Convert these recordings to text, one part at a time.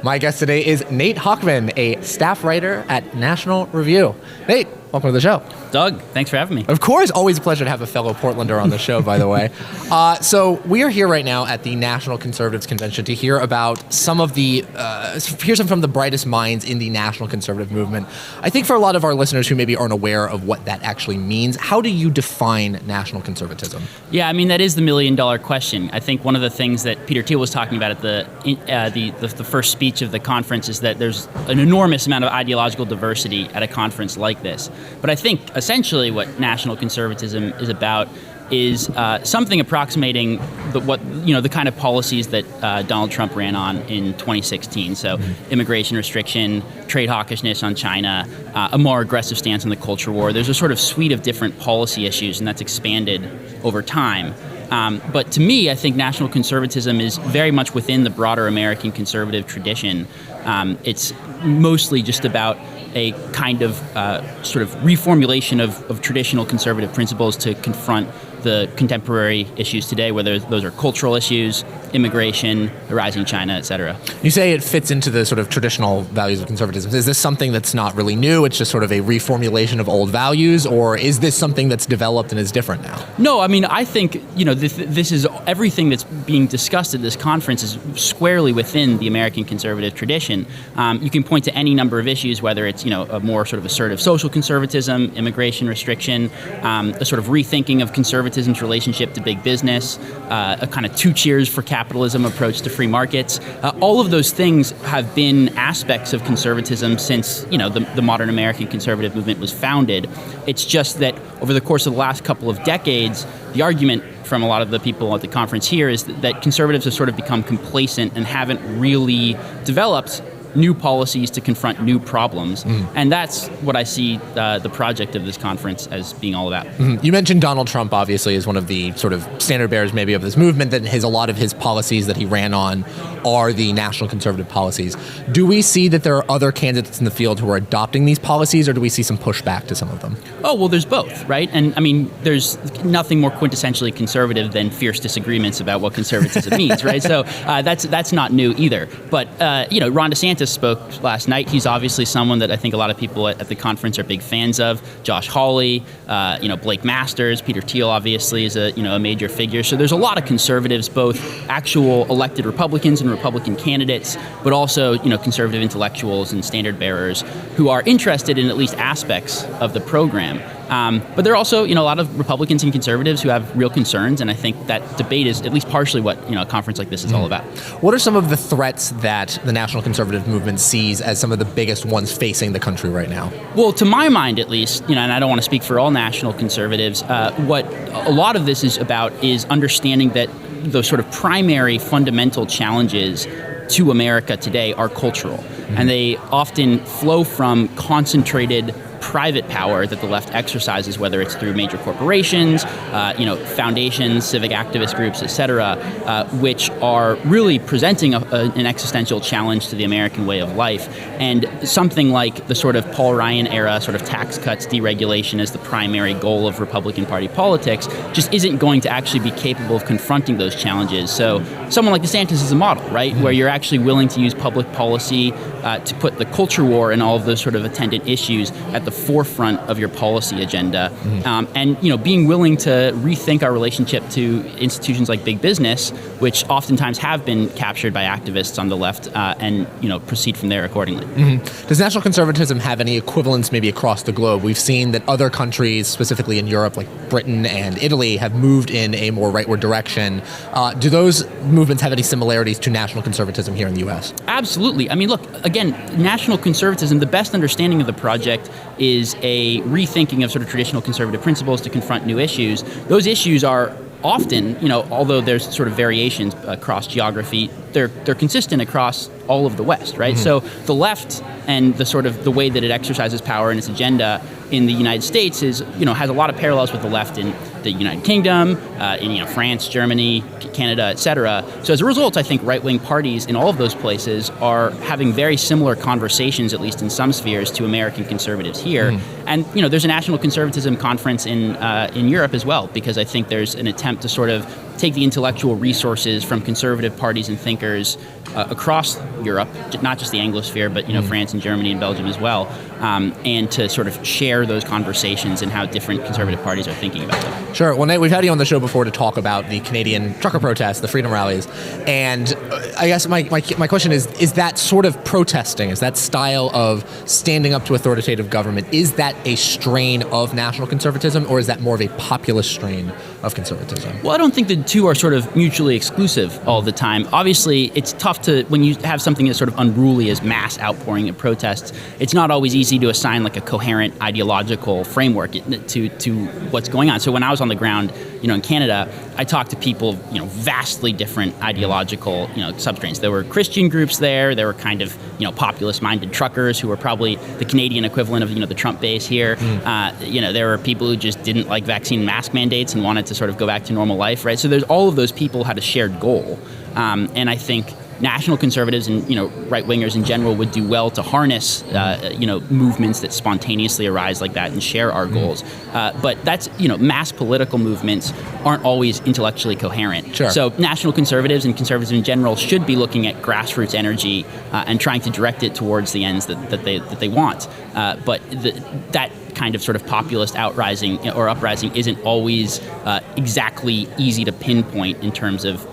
My guest today is Nate Hochman, a staff writer at National Review. Nate, welcome to the show. Doug, thanks for having me. Of course, always a pleasure to have a fellow Portlander on the show, by the way. So we are here right now at the National Conservatives Convention to hear about some of the, hear some from the brightest minds in the National Conservative movement. I think for a lot of our listeners who maybe aren't aware of what that actually means, how do you define National Conservatism? Yeah, I mean, that is the million-dollar question. I think one of the things that Peter Thiel was talking about at the first speech of the conference is that there's an enormous amount of ideological diversity at a conference like this. But I think essentially what National Conservatism is about is something approximating the kind of policies that Donald Trump ran on in 2016. So immigration restriction, trade hawkishness on China, a more aggressive stance on the culture war. There's a sort of suite of different policy issues, and that's expanded over time. But to me, I think National Conservatism is very much within the broader American conservative tradition. It's mostly just about a kind of sort of reformulation of traditional conservative principles to confront the contemporary issues today, whether those are cultural issues, immigration, the rising China, et cetera. You say it fits into the sort of traditional values of conservatism. Is this something that's not really new? It's just sort of a reformulation of old values, or is this something that's developed and is different now? No, I mean, I think, this is everything that's being discussed at this conference is squarely within the American conservative tradition. You can point to any number of issues, whether it's, a more sort of assertive social conservatism, immigration restriction, a sort of rethinking of conservatism's relationship to big business, a kind of two cheers for capitalism approach to free markets. All of those things have been aspects of conservatism since, the modern American conservative movement was founded. It's just that over the course of the last couple of decades, the argument from a lot of the people at the conference here is that conservatives have sort of become complacent and haven't really developed new policies to confront new problems. And that's what I see the project of this conference as being all about. You mentioned Donald Trump, obviously, as one of the sort of standard bearers maybe of this movement, that a lot of his policies that he ran on are the national conservative policies. Do we see that there are other candidates in the field who are adopting these policies, or do we see some pushback to some of them? Oh, well, there's both, right? And I mean, there's nothing more quintessentially conservative than fierce disagreements about what conservatism means, right? So that's not new either. But, Ron DeSantis spoke last night. He's obviously someone that I think a lot of people at the conference are big fans of. Josh Hawley, Blake Masters, Peter Thiel obviously is a major figure. So there's a lot of conservatives, both actual elected Republicans and Republican candidates, but also conservative intellectuals and standard bearers who are interested in at least aspects of the program. But there are also, a lot of Republicans and conservatives who have real concerns, and I think that debate is at least partially what, a conference like this is all about. What are some of the threats that the National Conservative Movement sees as some of the biggest ones facing the country right now? Well, to my mind, at least, and I don't want to speak for all national conservatives, what a lot of this is about is understanding that the sort of primary fundamental challenges to America today are cultural, and they often flow from concentrated private power that the left exercises, whether it's through major corporations, foundations, civic activist groups, et cetera, which are really presenting an existential challenge to the American way of life. And something like the sort of Paul Ryan era sort of tax cuts, deregulation as the primary goal of Republican Party politics just isn't going to actually be capable of confronting those challenges. So someone like DeSantis is a model, right, where you're actually willing to use public policy to put the culture war and all of those sort of attendant issues at the forefront of your policy agenda, and being willing to rethink our relationship to institutions like big business, which oftentimes have been captured by activists on the left, and proceed from there accordingly. Does national conservatism have any equivalents maybe across the globe? We've seen that other countries, specifically in Europe, like Britain and Italy, have moved in a more rightward direction. Do those movements have any similarities to national conservatism here in the U.S.? Absolutely. I mean, look, again, national conservatism, the best understanding of the project is a rethinking of sort of traditional conservative principles to confront new issues. Those issues are often, although there's sort of variations across geography, they're consistent across all of the West, right? So the left and the sort of the way that it exercises power and its agenda in the United States is, has a lot of parallels with the left in the United Kingdom, in France, Germany, Canada, et cetera. So as a result, I think right-wing parties in all of those places are having very similar conversations, at least in some spheres, to American conservatives here. And there's a National Conservatism conference in Europe as well, because I think there's an attempt to sort of take the intellectual resources from conservative parties and thinkers across Europe, not just the Anglosphere, but France and Germany and Belgium as well, and to sort of share those conversations and how different conservative parties are thinking about them. Sure. Well, Nate, we've had you on the show before to talk about the Canadian trucker protests, the freedom rallies, and I guess my question is that sort of protesting, is that style of standing up to authoritative government, is that a strain of national conservatism, or is that more of a populist strain of conservatism? Well, I don't think the two are sort of mutually exclusive all the time. Obviously, it's tough to, when you have something as sort of unruly as mass outpouring of protests, it's not always easy to assign like a coherent ideological framework to what's going on. So when I was on the ground, in Canada, I talked to people, vastly different ideological, substrains. There were Christian groups there. There were kind of, populist-minded truckers who were probably the Canadian equivalent of, the Trump base here. There were people who just didn't like vaccine mask mandates and wanted to sort of go back to normal life, right? So there's all of those people had a shared goal. And I think national conservatives and right-wingers in general would do well to harness movements that spontaneously arise like that and share our goals. But that's mass political movements aren't always intellectually coherent. Sure. So national conservatives and conservatives in general should be looking at grassroots energy and trying to direct it towards the ends that they want. But that kind of sort of populist uprising isn't always exactly easy to pinpoint in terms of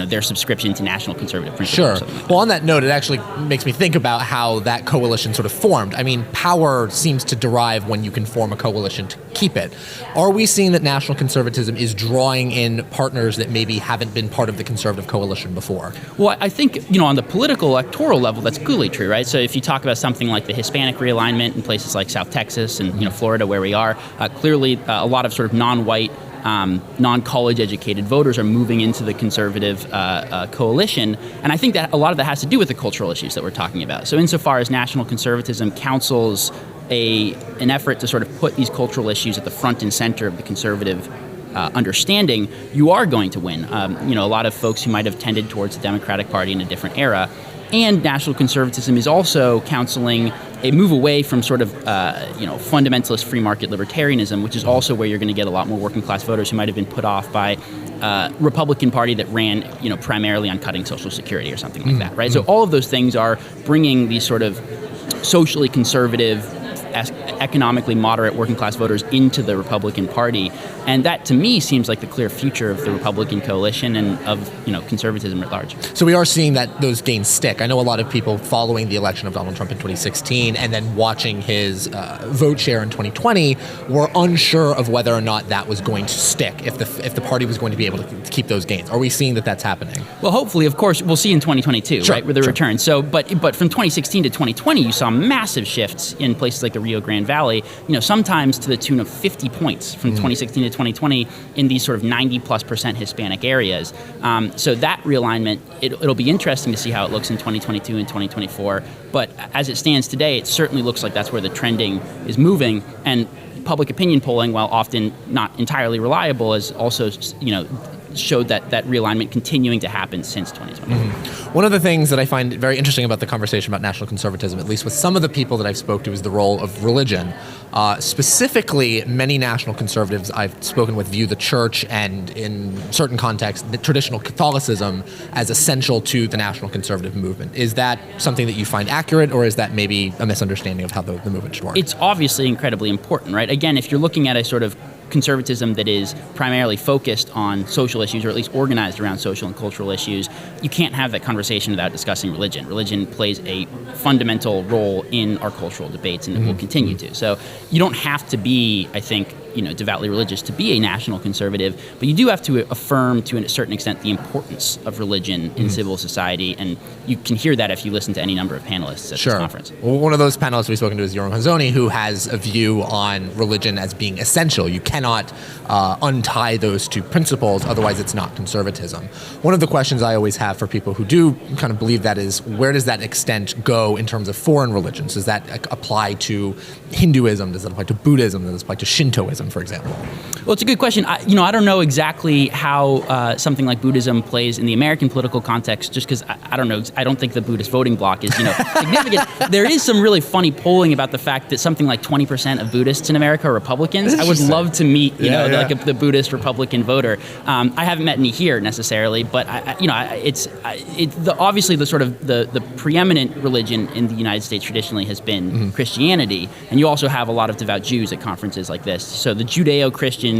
their subscription to national conservative principles. Sure. Well, on that note, it actually makes me think about how that coalition sort of formed. I mean, power seems to derive when you can form a coalition to keep it. Are we seeing that national conservatism is drawing in partners that maybe haven't been part of the conservative coalition before? Well, I think, on the political electoral level, that's clearly true, right? So if you talk about something like the Hispanic realignment in places like South Texas and, Florida, where we are, clearly a lot of sort of non-white non-college educated voters are moving into the conservative coalition. And I think that a lot of that has to do with the cultural issues that we're talking about. So insofar as national conservatism counsels an effort to sort of put these cultural issues at the front and center of the conservative understanding, you are going to win. A lot of folks who might have tended towards the Democratic Party in a different era. And national conservatism is also counseling a move away from sort of, fundamentalist free market libertarianism, which is also where you're going to get a lot more working class voters who might have been put off by Republican Party that ran, primarily on cutting Social Security or something like that, right? So all of those things are bringing these sort of socially conservative, economically moderate working class voters into the Republican Party. And that, to me, seems like the clear future of the Republican coalition and of, conservatism at large. So we are seeing that those gains stick. I know a lot of people following the election of Donald Trump in 2016 and then watching his vote share in 2020 were unsure of whether or not that was going to stick, if the party was going to be able to keep those gains. Are we seeing that that's happening? Well, hopefully, of course, we'll see in 2022, sure, right, with the sure. return. So, but from 2016 to 2020, you saw massive shifts in places like the Rio Grande Valley, sometimes to the tune of 50 points from 2016 to 2020 in these sort of 90+% Hispanic areas. So that realignment, it'll be interesting to see how it looks in 2022 and 2024. But as it stands today, it certainly looks like that's where the trending is moving. And public opinion polling, while often not entirely reliable, has also, showed that realignment continuing to happen since 2020. Mm-hmm. One of the things that I find very interesting about the conversation about national conservatism, at least with some of the people that I've spoke to, is the role of religion. Specifically, many national conservatives I've spoken with view the church and, in certain contexts, the traditional Catholicism as essential to the national conservative movement. Is that something that you find accurate, or is that maybe a misunderstanding of how the movement should work? It's obviously incredibly important, right? Again, if you're looking at a sort of conservatism that is primarily focused on social issues, or at least organized around social and cultural issues, you can't have that conversation without discussing religion. Religion plays a fundamental role in our cultural debates, and it will continue to. So you don't have to be, I think, devoutly religious to be a national conservative, but you do have to affirm, to a certain extent, the importance of religion in civil society, and you can hear that if you listen to any number of panelists at this conference. Well, one of those panelists we've spoken to is Yoram Hazony, who has a view on religion as being essential. You cannot untie those two principles, otherwise it's not conservatism. One of the questions I always have for people who do kind of believe that is, where does that extent go in terms of foreign religions? Does that apply to Hinduism? Does that apply to Buddhism? Does it apply to Shintoism? Buddhism, for example? Well, it's a good question. I don't know exactly how something like Buddhism plays in the American political context, just because I don't know. I don't think the Buddhist voting bloc is significant. There is some really funny polling about the fact that something like 20% of Buddhists in America are Republicans. I would love to meet the Buddhist Republican voter. I haven't met any here necessarily, but obviously the sort of the preeminent religion in the United States traditionally has been Christianity, and you also have a lot of devout Jews at conferences like this. So the Judeo-Christian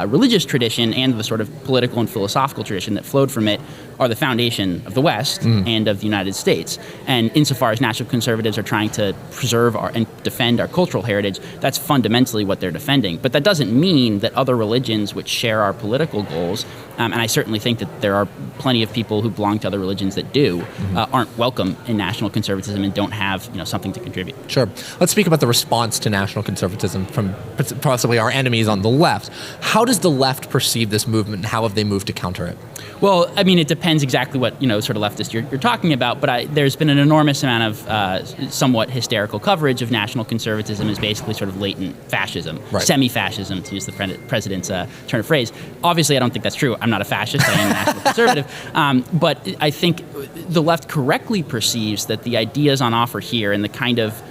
religious tradition and the sort of political and philosophical tradition that flowed from it are the foundation of the West and of the United States. And insofar as national conservatives are trying to preserve and defend our cultural heritage, that's fundamentally what they're defending. But that doesn't mean that other religions which share our political goals, and I certainly think that there are plenty of people who belong to other religions that do, aren't welcome in national conservatism and don't have something to contribute. Sure. Let's speak about the response to national conservatism from possibly our enemies on the left. How does the left perceive this movement, and how have they moved to counter it? Well, I mean, it depends exactly what sort of leftist you're talking about. But there's been an enormous amount of somewhat hysterical coverage of national conservatism as basically sort of latent fascism, semi-fascism, to use the president's turn of phrase. Obviously, I don't think that's true. I'm not a fascist. I am a national conservative. But I think the left correctly perceives that the ideas on offer here and the kind of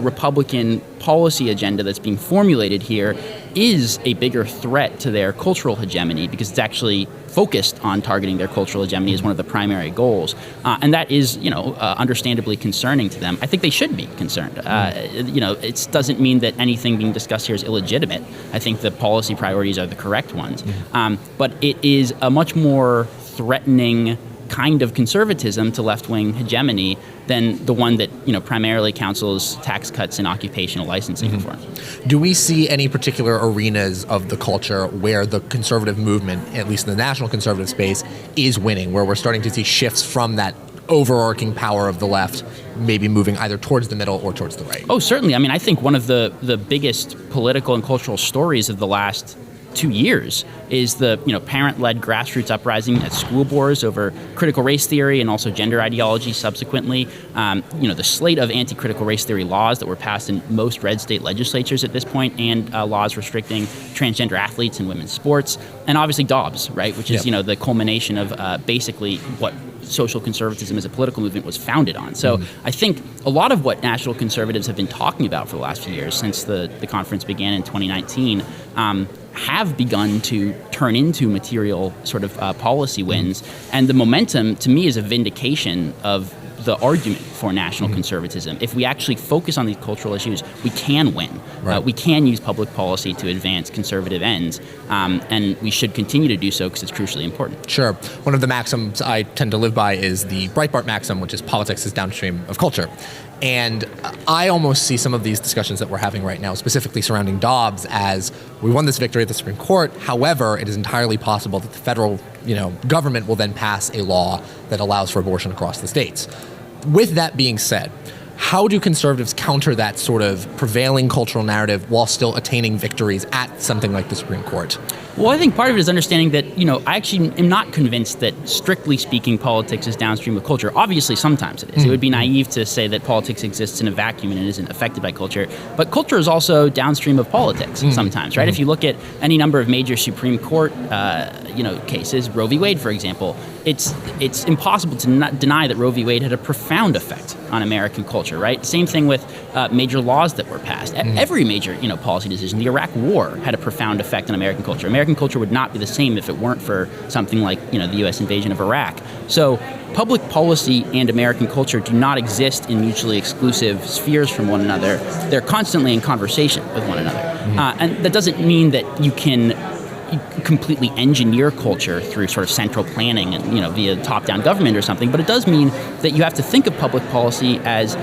Republican policy agenda that's being formulated here is a bigger threat to their cultural hegemony, because it's actually focused on targeting their cultural hegemony as one of the primary goals. And that is, understandably concerning to them. I think they should be concerned. It doesn't mean that anything being discussed here is illegitimate. I think the policy priorities are the correct ones. But it is a much more threatening kind of conservatism to left-wing hegemony than the one that primarily counsels tax cuts and occupational licensing reform. Do we see any particular arenas of the culture where the conservative movement, at least in the national conservative space, is winning, where we're starting to see shifts from that overarching power of the left maybe moving either towards the middle or towards the right? Oh, certainly. I mean, I think one of the biggest political and cultural stories of the last 2 years is the parent-led grassroots uprising at school boards over critical race theory and also gender ideology subsequently. The slate of anti-critical race theory laws that were passed in most red state legislatures at this point, and laws restricting transgender athletes in women's sports, and obviously Dobbs, right, which is the culmination of basically what social conservatism as a political movement was founded on. So I think a lot of what national conservatives have been talking about for the last few years, since the conference began in 2019, have begun to turn into material sort of policy wins. And the momentum, to me, is a vindication of the argument for national conservatism. If we actually focus on these cultural issues, we can win. We can use public policy to advance conservative ends, and we should continue to do so because it's crucially important. Sure. One of the maxims I tend to live by is the Breitbart maxim, which is politics is downstream of culture. And I almost see some of these discussions that we're having right now, specifically surrounding Dobbs, as we won this victory at the Supreme Court. However, it is entirely possible that the federal, government will then pass a law that allows for abortion across the states. With that being said, how do conservatives counter that sort of prevailing cultural narrative while still attaining victories at something like the Supreme Court? Well, I think part of it is understanding that, I actually am not convinced that, strictly speaking, politics is downstream of culture. Obviously, sometimes it is. It would be naive to say that politics exists in a vacuum and it isn't affected by culture. But culture is also downstream of politics sometimes, right? If you look at any number of major Supreme Court, cases, Roe v. Wade, for example, it's impossible to not deny that Roe v. Wade had a profound effect on American culture, right? Same thing with major laws that were passed. Every major, policy decision, the Iraq War had a profound effect on American culture. American culture would not be the same if it weren't for something like, the U.S. invasion of Iraq. So public policy and American culture do not exist in mutually exclusive spheres from one another. They're constantly in conversation with one another. And that doesn't mean that you can completely engineer culture through sort of central planning and via top-down government or something, but it does mean that you have to think of public policy as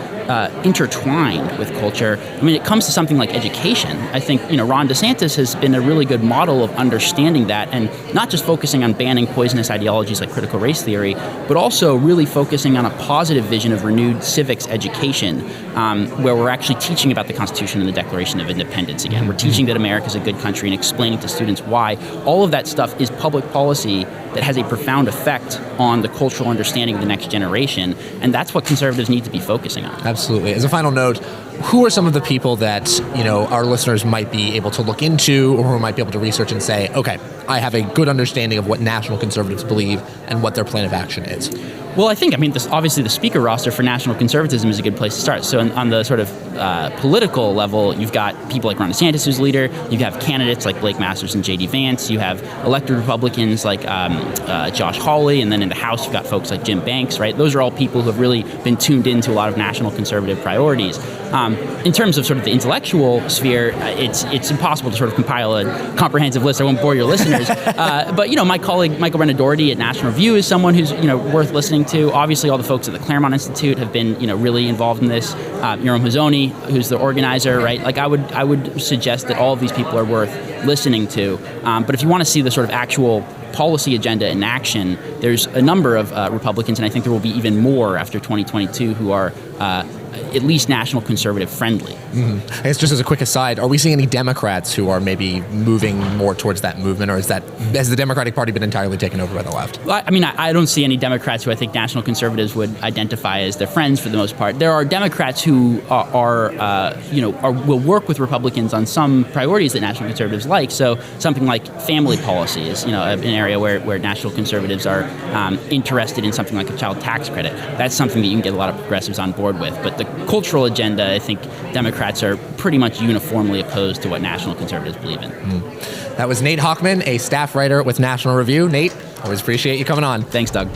intertwined with culture. I mean, it comes to something like education. I think Ron DeSantis has been a really good model of understanding that, and not just focusing on banning poisonous ideologies like critical race theory, but also really focusing on a positive vision of renewed civics education, where we're actually teaching about the Constitution and the Declaration of Independence again. We're teaching that America is a good country and explaining to students why. All of that stuff is public policy that has a profound effect on the cultural understanding of the next generation, and that's what conservatives need to be focusing on. Absolutely. As a final note, who are some of the people that, our listeners might be able to look into, or who might be able to research and say, okay, I have a good understanding of what National Conservatives believe and what their plan of action is? Well, obviously the speaker roster for National Conservatism is a good place to start. So on the sort of political level, you've got people like Ron DeSantis, who's leader. You have candidates like Blake Masters and J.D. Vance. You have elected Republicans like Josh Hawley. And then in the House, you've got folks like Jim Banks, right? Those are all people who have really been tuned into a lot of national conservative priorities. In terms of sort of the intellectual sphere, it's impossible to sort of compile a comprehensive list. I won't bore your listeners. But, my colleague Michael Brennan Doherty at National Review is someone who's, worth listening to. Obviously, all the folks at the Claremont Institute have been, really involved in this. Yoram Hazony, who's the organizer, right? Like I would suggest that all of these people are worth listening to. But if you want to see the sort of actual policy agenda in action, there's a number of Republicans, and I think there will be even more after 2022 who are at least national conservative friendly. Mm-hmm. I guess just as a quick aside, are we seeing any Democrats who are maybe moving more towards that movement, or has the Democratic Party been entirely taken over by the left? Well, I don't see any Democrats who I think national conservatives would identify as their friends for the most part. There are Democrats who will work with Republicans on some priorities that national conservatives like. So something like family policy is, an area where national conservatives are interested in something like a child tax credit. That's something that you can get a lot of progressives on board with. But the cultural agenda, I think Democrats are pretty much uniformly opposed to what national conservatives believe in. That was Nate Hochman, a staff writer with National Review. Nate, always appreciate you coming on. Thanks, Doug.